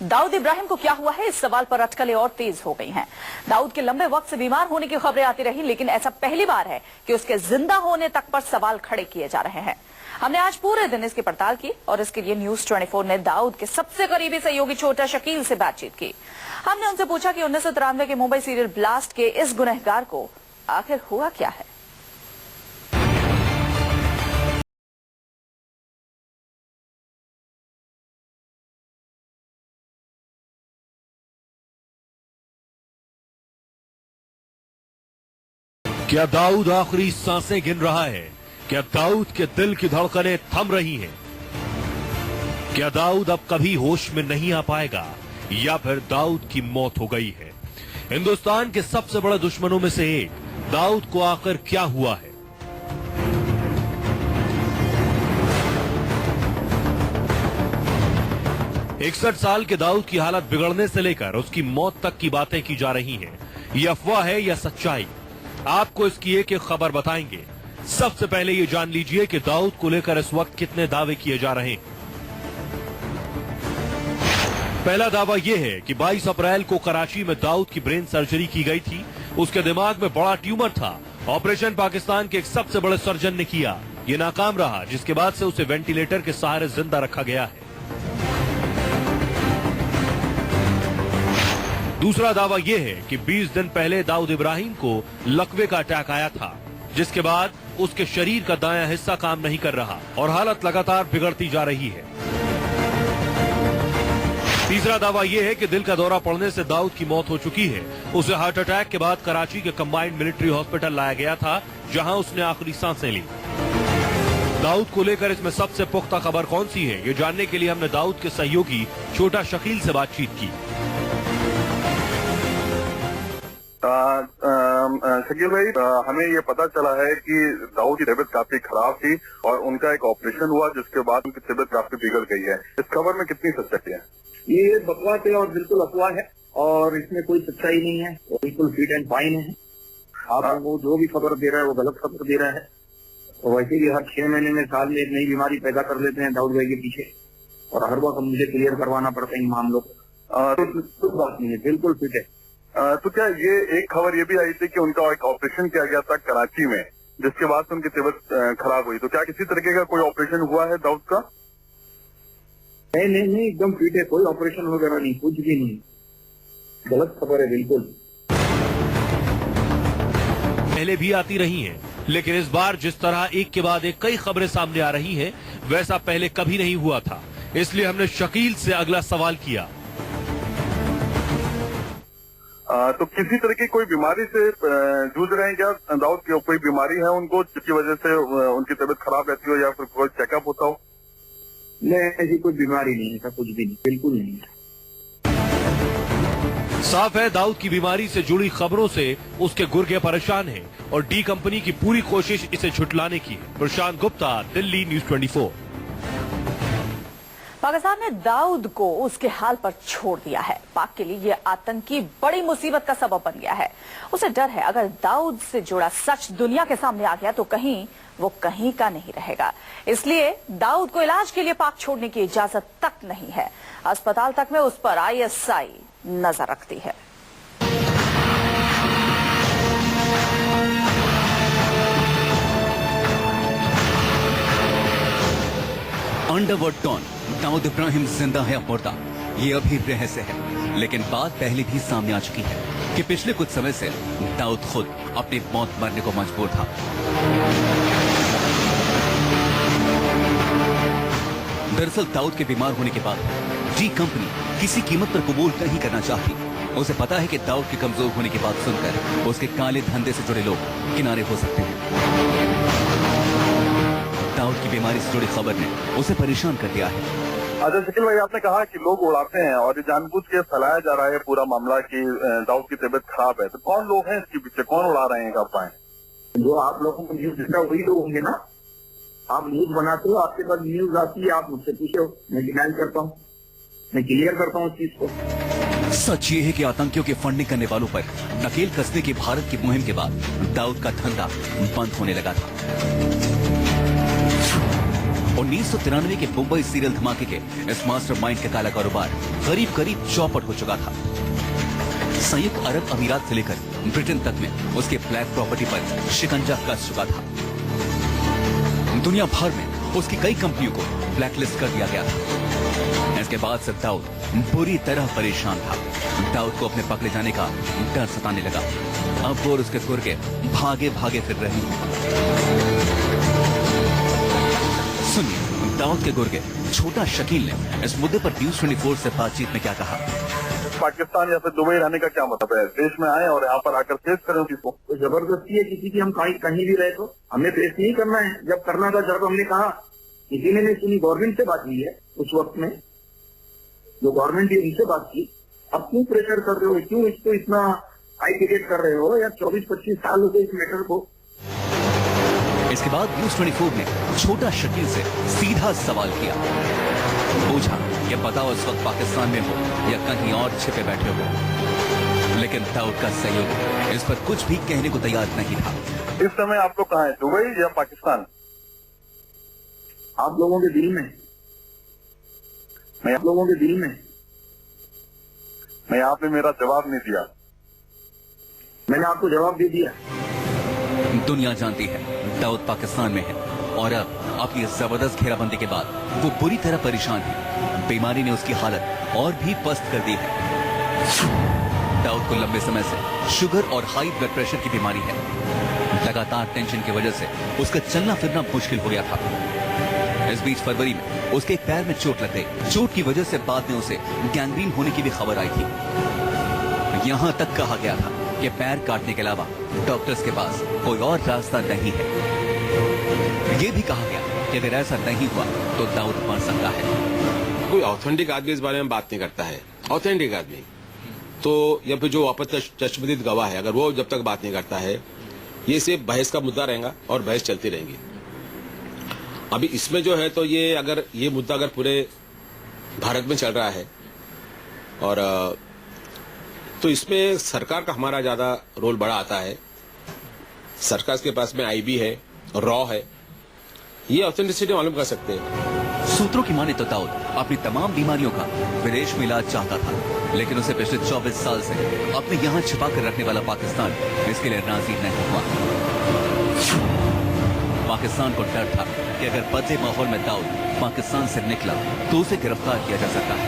दाऊद इब्राहिम को क्या हुआ है, इस सवाल पर अटकलें और तेज हो गई हैं। दाऊद के लंबे वक्त से बीमार होने की खबरें आती रही, लेकिन ऐसा पहली बार है कि उसके जिंदा होने तक पर सवाल खड़े किए जा रहे हैं। हमने आज पूरे दिन इसकी पड़ताल की और इसके लिए न्यूज 24 ने दाऊद के सबसे करीबी सहयोगी छोटा शकील से बातचीत की। हमने उनसे पूछा कि 1993 के मुंबई सीरियल ब्लास्ट के इस गुनहगार को आखिर हुआ क्या है। क्या दाऊद आखिरी सांसें गिन रहा है? क्या दाऊद के दिल की धड़कनें थम रही हैं? क्या दाऊद अब कभी होश में नहीं आ पाएगा, या फिर दाऊद की मौत हो गई है? हिंदुस्तान के सबसे बड़े दुश्मनों में से एक दाऊद को आखिर क्या हुआ है? इकसठ साल के दाऊद की हालत बिगड़ने से लेकर उसकी मौत तक की बातें की जा रही हैं। ये अफवाह है या सच्चाई? आपको इसकी एक एक खबर बताएंगे। सबसे पहले ये जान लीजिए कि दाऊद को लेकर इस वक्त कितने दावे किए जा रहे हैं। पहला दावा यह है कि 22 अप्रैल को कराची में दाऊद की ब्रेन सर्जरी की गई थी। उसके दिमाग में बड़ा ट्यूमर था। ऑपरेशन पाकिस्तान के एक सबसे बड़े सर्जन ने किया। ये नाकाम रहा, जिसके बाद से उसे वेंटिलेटर के सहारे जिंदा रखा गया है। दूसरा दावा यह है कि 20 दिन पहले दाऊद इब्राहिम को लकवे का अटैक आया था, जिसके बाद उसके शरीर का दायां हिस्सा काम नहीं कर रहा और हालत लगातार बिगड़ती जा रही है। तीसरा दावा यह है कि दिल का दौरा पड़ने से दाऊद की मौत हो चुकी है। उसे हार्ट अटैक के बाद कराची के कंबाइंड मिलिट्री हॉस्पिटल लाया गया था, जहां उसने आखिरी सांसें ली। दाऊद को लेकर इसमें सबसे पुख्ता खबर कौन सी है, ये जानने के लिए हमने दाऊद के सहयोगी छोटा शकील से बातचीत की। शकील भाई, हमें ये पता चला है कि दाऊद की तबीयत काफी खराब थी और उनका एक ऑपरेशन हुआ, जिसके बाद उनकी तबीयत काफी बिगड़ गई है। इस खबर में कितनी सच्चाई है? ये बकवास है और बिल्कुल अफवाह है और इसमें कोई सच्चाई नहीं है। वो बिल्कुल फिट एंड फाइन है। आप वो जो भी खबर दे रहा है वो गलत खबर दे रहा है। तो वैसे भी हर 6 महीने में, साल में एक नई बीमारी पैदा कर लेते हैं दाऊद भाई के पीछे, और हर वक्त मुझे क्लियर करवाना पड़ता है इन मामलों को। तो कुछ बात नहीं है, बिल्कुल फिट है। तो क्या ये एक खबर ये भी आई थी कि उनका एक ऑपरेशन किया गया था कराची में, जिसके बाद से उनकी तबीयत खराब हुई? तो क्या किसी तरीके का कोई ऑपरेशन हुआ है दाऊद का? नहीं, एकदम फिट है, कोई ऑपरेशन वगैरह नहीं, कुछ भी नहीं। गलत खबर है बिल्कुल। पहले भी आती रही हैं, लेकिन इस बार जिस तरह एक के बाद एक कई खबरें सामने आ रही हैं, वैसा पहले कभी नहीं हुआ था। इसलिए हमने शकील से अगला सवाल किया। तो किसी तरह की कोई बीमारी से जूझ रहे हैं क्या दाऊद? की कोई बीमारी है उनको जिसकी वजह से उनकी तबीयत खराब रहती हो, या फिर कोई चेकअप होता हो? नहीं, ऐसी कोई बीमारी नहीं है, ऐसा कुछ भी नहीं, बिल्कुल नहीं है। साफ है, दाऊद की बीमारी से जुड़ी खबरों से उसके गुर्गे परेशान हैं और डी कंपनी की पूरी कोशिश इसे झुठलाने की है। प्रशांत गुप्ता, दिल्ली, न्यूज 24। पाकिस्तान ने दाऊद को उसके हाल पर छोड़ दिया है। पाक के लिए यह आतंकी बड़ी मुसीबत का सबब बन गया है। उसे डर है, अगर दाऊद से जुड़ा सच दुनिया के सामने आ गया तो कहीं वो कहीं का नहीं रहेगा। इसलिए दाऊद को इलाज के लिए पाक छोड़ने की इजाजत तक नहीं है। अस्पताल तक में उस पर ISI नजर रखती है। अंडरवर्ल्ड डॉन दाऊद इब्राहिम जिंदा है या मुर्दा, ये अभी रहस्य है। लेकिन बात पहले भी सामने आ चुकी है कि पिछले कुछ समय से दाऊद खुद अपनी मौत मरने को मजबूर था। दरअसल दाऊद के बीमार होने के बाद डी कंपनी किसी कीमत पर कबूल नहीं करना चाहती। उसे पता है कि दाऊद के कमजोर होने की बात सुनकर उसके काले धंधे से जुड़े लोग किनारे हो सकते हैं। दाऊद की बीमारी से जुड़ी खबर ने उसे परेशान कर दिया है। अच्छा शकील भाई, आपने कहा कि लोग उड़ाते हैं और ये जानबूझ के फैलाया जा रहा है पूरा मामला कि दाऊद की तबीयत खराब है। तो कौन लोग हैं इसके पीछे, कौन उड़ा रहे हैं अफवाहें? जो आप लोगों को न्यूज देता वही लोग होंगे ना। आप न्यूज बनाते हो, आपके पास न्यूज आती है, आप मुझसे पूछो, मैं डिनाई करता हूँ, मैं क्लियर करता हूँ उस चीज को। सच ये है कि आतंकियों के फंडिंग करने वालों पर नकेल कसने की भारत की मुहिम के बाद दाऊद का धंधा बंद होने लगा था। 1993 के मुंबई सीरियल धमाके के इस मास्टरमाइंड का काला कारोबार करीब करीब चौपट हो चुका था। संयुक्त अरब अमीरात से लेकर ब्रिटेन तक में उसके ब्लैक प्रॉपर्टी पर शिकंजा कस चुका था। दुनिया भर में उसकी कई कंपनियों को ब्लैकलिस्ट कर दिया गया था। इसके बाद से दाऊद बुरी तरह परेशान था। दाऊद को अपने पकड़े जाने का डर सताने लगा। अब वो और उसके गुर्गे भागे भागे फिर रहे हैं। सुनिए दाऊद के गुर्गे छोटा शकील ने इस मुद्दे पर न्यूज 24 से बातचीत में क्या कहा। पाकिस्तान या फिर दुबई रहने का क्या मतलब है? देश में आए और यहाँ पर आकर फेस करें किसको? तो जबरदस्ती है किसी की, हम कहीं भी रहे तो हमें फेस नहीं करना है। जब करना था जब हमने कहा, किसी ने नहीं सुनी। गवर्नमेंट से बात हुई है उस वक्त में, जो गवर्नमेंट है उनसे बात की। अब क्यों प्रेशर कर रहे हो, क्यों इसको इतना हाई टिकेट कर रहे हो? या 24-25 साल हो गए इस मैटर को। इसके बाद न्यूज 24 ने छोटा शकील से सीधा सवाल किया। पूछा कि बताओ इस वक्त पाकिस्तान में हो या कहीं और छिपे बैठे हो। लेकिन दाऊद का सहयोगी इस पर कुछ भी कहने को तैयार नहीं था। इस समय आप लोग कहाँ हैं, दुबई या पाकिस्तान? आप लोगों के दिल में, मैं आप लोगों के दिल में। नहीं, आपने मेरा जवाब नहीं दिया। मैंने आपको जवाब दे दिया। दुनिया जानती है दाऊद पाकिस्तान में है और अब अपनी जबरदस्त घेराबंदी के बाद वो बुरी तरह परेशान है। बीमारी ने उसकी हालत और भी पस्त कर दी है। दाऊद को लंबे समय से शुगर और हाई ब्लड प्रेशर की बीमारी है। लगातार टेंशन की वजह से उसका चलना फिरना मुश्किल हो गया था। इस बीच फरवरी में उसके एक पैर में चोट लग गई। चोट की वजह से बाद में उसे गैंग्रीन होने की भी खबर आई थी। यहां तक कहा गया था कि पैर काटने के अलावा डॉक्टर्स के पास कोई और रास्ता नहीं है। ये भी कहा गया कि अगर ऐसा नहीं हुआ तो दाऊद मर सकता है। कोई ऑथेंटिक आदमी इस बारे में बात नहीं करता है। ऑथेंटिक आदमी तो या फिर जो वापस चश्मदीद गवाह है, अगर वो जब तक बात नहीं करता है, ये सिर्फ बहस का मुद्दा रहेगा और बहस चलती रहेगी। अभी इसमें जो है तो ये अगर ये मुद्दा अगर पूरे भारत में चल रहा है और तो इसमें सरकार का हमारा ज्यादा रोल बड़ा आता है। सरकार के पास में आईबी है, रॉ है, ये ऑथेंटिसिटी मालूम कर सकते हैं। सूत्रों की माने तो दाऊद अपनी तमाम बीमारियों का विदेश में इलाज चाहता था, लेकिन उसे पिछले 24 साल से अपने यहाँ छिपा कर रखने वाला पाकिस्तान इसके लिए राजी नहीं हुआ। पाकिस्तान को डर था कि अगर बदले माहौल में दाऊद पाकिस्तान से निकला तो उसे गिरफ्तार किया जा सकता है।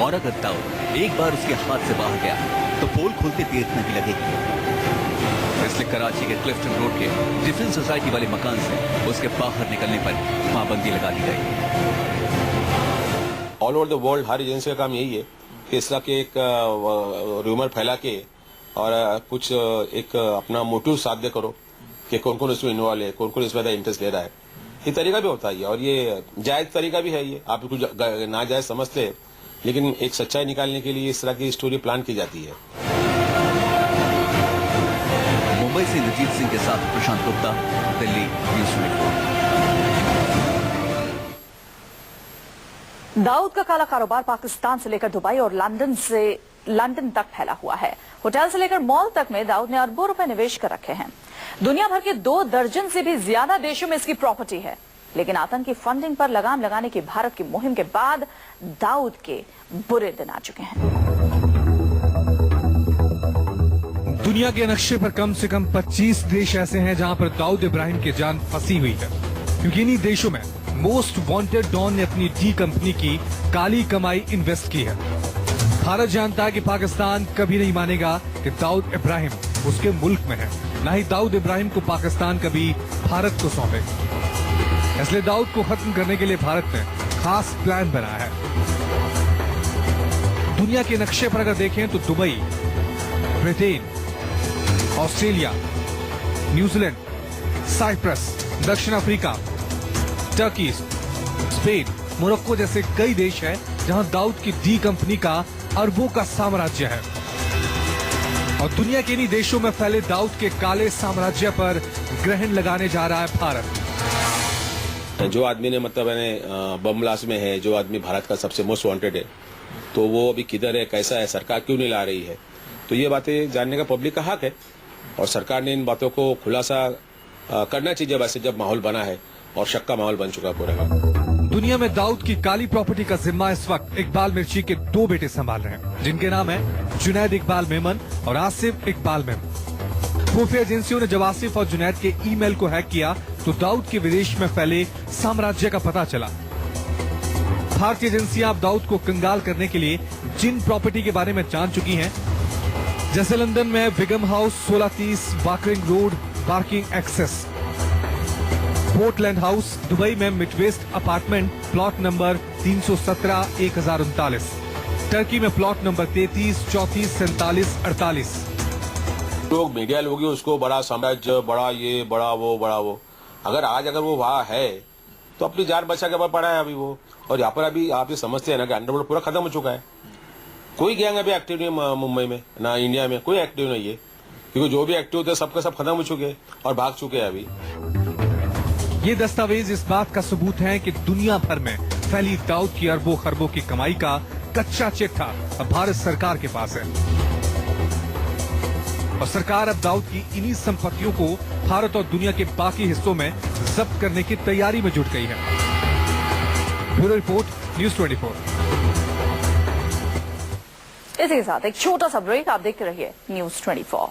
और अगर दाऊद एक बार उसके हाथ से बाहर गया तो पोल खोलते देर नहीं लगेगी। इसलिए कराची के क्लिफ्टन रोड के डिफेंस सोसाइटी वाले मकान से उसके बाहर निकलने पर पाबंदी लगा दी गई। All over the world her agency का काम यही है कि इस तरह के एक रूमर फैला के और कुछ एक अपना मोटिव साध्य करो कि कौन कौन इसमें इन्वॉल्व है, कौन कौन इसमें इंटरेस्ट ले रहा है। ये तरीका भी होता है और ये जायज तरीका भी है। ये आप कुछ नाजायज समझते हैं, लेकिन एक सच्चाई निकालने के लिए इस तरह की स्टोरी प्लान की जाती है। मुंबई से नजीब सिंह के साथ प्रशांत गुप्ता, दिल्ली न्यूज 24। दाऊद का काला कारोबार पाकिस्तान से लेकर दुबई और लंदन तक फैला हुआ है। होटल से लेकर मॉल तक में दाऊद ने अरबों रुपए निवेश कर रखे हैं। दुनिया भर के 2 दर्जन से भी ज्यादा देशों में इसकी प्रॉपर्टी है। लेकिन आतंकी फंडिंग पर लगाम लगाने की भारत की मुहिम के बाद दाऊद के बुरे दिन आ चुके हैं। दुनिया के नक्शे पर कम से कम 25 देश ऐसे हैं जहां पर दाऊद इब्राहिम की जान फंसी हुई है, क्योंकि इन्हीं देशों में मोस्ट वांटेड डॉन ने अपनी डी कंपनी की काली कमाई इन्वेस्ट की है। भारत जानता है कि पाकिस्तान कभी नहीं मानेगा कि दाऊद इब्राहिम उसके मुल्क में है, न ही दाऊद इब्राहिम को पाकिस्तान कभी भारत को सौंपेगा। इसलिए दाऊद को खत्म करने के लिए भारत ने खास प्लान बनाया है। दुनिया के नक्शे पर अगर देखें तो Dubai, Britain, Australia, New Zealand, Cyprus, दक्षिण अफ्रीका, टर्की, स्पेन, मोरक्को जैसे कई देश हैं जहां दाऊद की डी कंपनी का अरबों का साम्राज्य है। और दुनिया के इन्हीं देशों में फैले दाऊद के काले साम्राज्य पर ग्रहण लगाने जा रहा है भारत। जो आदमी ने मतलब बम ब्लास्ट में है, जो आदमी भारत का सबसे मोस्ट वांटेड है, तो वो अभी किधर है, कैसा है, सरकार क्यों नहीं ला रही है, तो ये बातें जानने का पब्लिक का हक है। और सरकार ने इन बातों को खुलासा करना चाहिए। वैसे जब माहौल बना है और शक का माहौल बन चुका है पूरे का। दुनिया में दाऊद की काली प्रॉपर्टी का जिम्मा इस वक्त इकबाल मिर्ची के 2 बेटे संभाल रहे हैं, जिनके नाम है जुनैद इकबाल मेमन और आसिफ इकबाल मेमन। खुफिया एजेंसियों ने जब आसिफ और जुनैद के ईमेल को हैक किया तो दाऊद के विदेश में फैले साम्राज्य का पता चला। भारतीय एजेंसियां अब दाऊद को कंगाल करने के लिए जिन प्रॉपर्टी के बारे में जान चुकी हैं, जैसे लंदन में Wigham house 1630 Barking road parking access, Portland house Dubai में Midwest apartment plot number 317 1039, Turkey में प्लॉट नंबर 33 34 47 48। लोग मीडिया लोग ही उसको बड़ा साम्राज्य, बड़ा ये, बड़ा वो, अगर वो वहाँ है तो अपनी जान बचा के पड़ा है अभी वो। और यहाँ पर अभी आप ये समझते हैं ना कि अंडरवर्ल्ड पूरा खत्म हो चुका है। कोई गैंग अभी एक्टिव नहीं है मुंबई में, ना इंडिया में कोई एक्टिव नहीं है, क्योंकि जो भी एक्टिव थे सबके सब खत्म हो चुके और भाग चुके हैं अभी। ये दस्तावेज इस बात का सबूत है कि दुनिया भर में फैली दाऊद की अरबों खरबों की कमाई का कच्चा चिट्ठा अब भारत सरकार के पास है, और सरकार अब दाऊद की इन्हीं संपत्तियों को भारत और दुनिया के बाकी हिस्सों में जब्त करने की तैयारी में जुट गई है। Bureau report, news 24। इसी के साथ एक छोटा सा ब्रेक, आप देखते रहिए न्यूज़ 24।